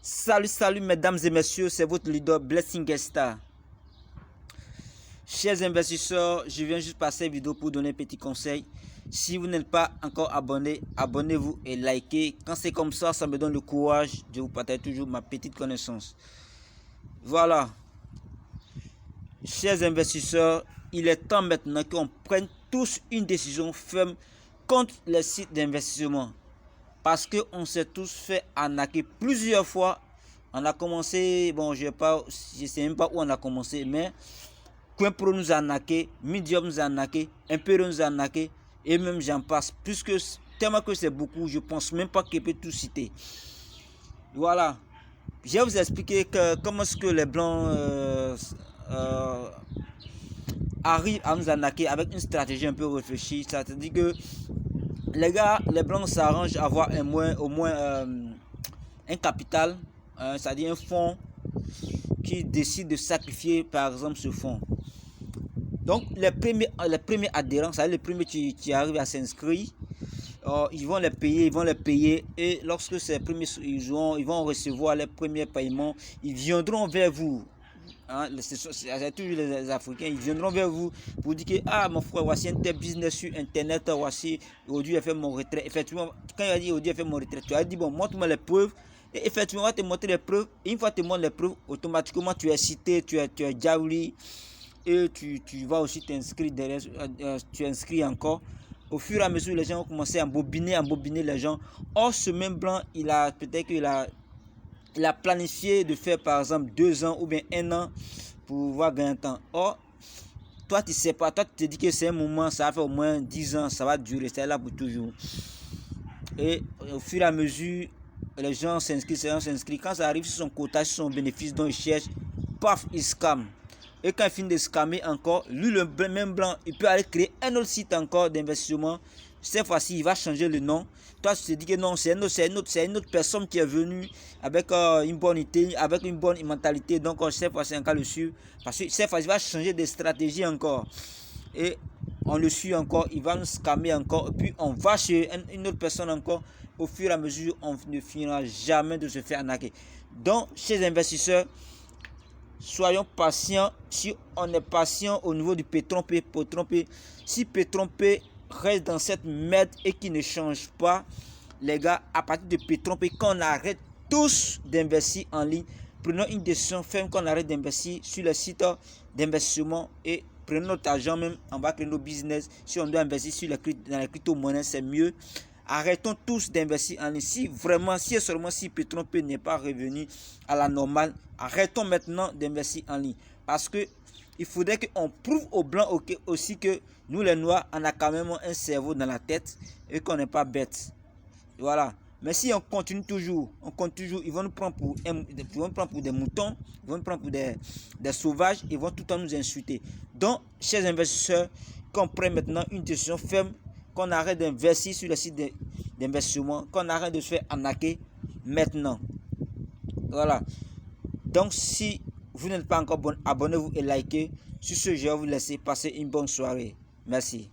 Salut mesdames et messieurs, c'est votre leader Blessing Star. Chers investisseurs, je viens juste passer une vidéo pour donner un petit conseil. Si vous n'êtes pas encore abonné, abonnez-vous et likez. Quand c'est comme ça me donne le courage de vous partager toujours ma petite connaissance. Voilà. Chers investisseurs, il est temps maintenant qu'on prenne tous une décision ferme contre les sites d'investissement. Parce qu'on s'est tous fait arnaquer plusieurs fois. On a commencé, bon, je ne sais même pas où on a commencé, mais Coinpro nous a arnaqué, Medium nous a arnaqué, Impero nous a arnaqué, et même j'en passe. Puisque tellement que c'est beaucoup, je pense même pas qu'il peut tout citer. Voilà. Je vais vous expliquer comment est-ce que les blancs arrivent à nous arnaquer avec une stratégie un peu réfléchie. C'est-à-dire que les gars, les blancs s'arrangent à avoir au moins un capital, c'est-à-dire un fonds qui décide de sacrifier par exemple ce fonds. Donc les premiers adhérents, c'est-à-dire les premiers qui arrivent à s'inscrire, ils vont les payer et lorsque ces premiers ils vont recevoir les premiers paiements, ils viendront vers vous. Hein, c'est toujours les Africains, ils viendront vers vous pour dire que ah mon frère, voici un tel business sur internet, voici aujourd'hui j'ai fait mon retrait. Effectivement, quand il a dit aujourd'hui j'ai fait mon retrait, tu as dit bon, montre-moi les preuves. Et effectivement, on va te montrer les preuves. Et une fois que tu montres les preuves, automatiquement tu es cité, tu es Jaouli. Et tu vas aussi t'inscrire derrière, tu inscris encore. Au fur et à mesure, les gens ont commencé à embobiner les gens. Or, ce même blanc, peut-être qu'il a planifié de faire par exemple 2 ans ou bien 1 an pour pouvoir gagner un temps. Or, toi tu sais pas, toi tu te dis que c'est un moment, ça va faire au moins 10 ans, ça va durer, c'est là pour toujours. Et au fur et à mesure, les gens s'inscrivent, quand ça arrive sur son quota, sur son bénéfice dont il cherche, paf, il scam. Et quand il finit de scammer encore, lui le même blanc, il peut aller créer un autre site encore d'investissement. Cette fois-ci, il va changer le nom. Toi, tu te dis que non, c'est une autre personne qui est venue avec une bonne idée, avec une bonne mentalité. Donc, cette fois-ci, encore le suivre. Parce que cette fois-ci, il va changer de stratégie encore. Et on le suit encore, il va nous scammer encore. Et puis, on va chez une autre personne encore. Au fur et à mesure, on ne finira jamais de se faire arnaquer. Donc, chez les investisseurs, soyons patients. Si on est patient au niveau du Petron-P, si Petron-P reste dans cette merde et qui ne change pas, les gars, à partir de Petron-P, quand on arrête tous d'investir en ligne, prenons une décision ferme qu'on arrête d'investir sur les sites d'investissement et prenons notre argent même, on va créer nos business. Si on doit investir dans les crypto-monnaies, c'est mieux. Arrêtons tous d'investir en ligne. Si seulement si Petron-P n'est pas revenu à la normale, arrêtons maintenant d'investir en ligne. Parce que il faudrait qu'on prouve aux blancs aussi que nous les noirs, on a quand même un cerveau dans la tête et qu'on n'est pas bête. Voilà. Mais si on continue toujours, ils vont nous prendre pour des moutons, ils vont nous prendre pour des sauvages, ils vont tout le temps nous insulter. Donc, chers investisseurs, qu'on prenne maintenant une décision ferme, qu'on arrête d'investir sur les sites d'investissement, qu'on arrête de se faire arnaquer maintenant. Voilà. Donc, si vous n'êtes pas encore abonnez-vous et likez. Sur ce, je vais vous laisser passer une bonne soirée. Merci.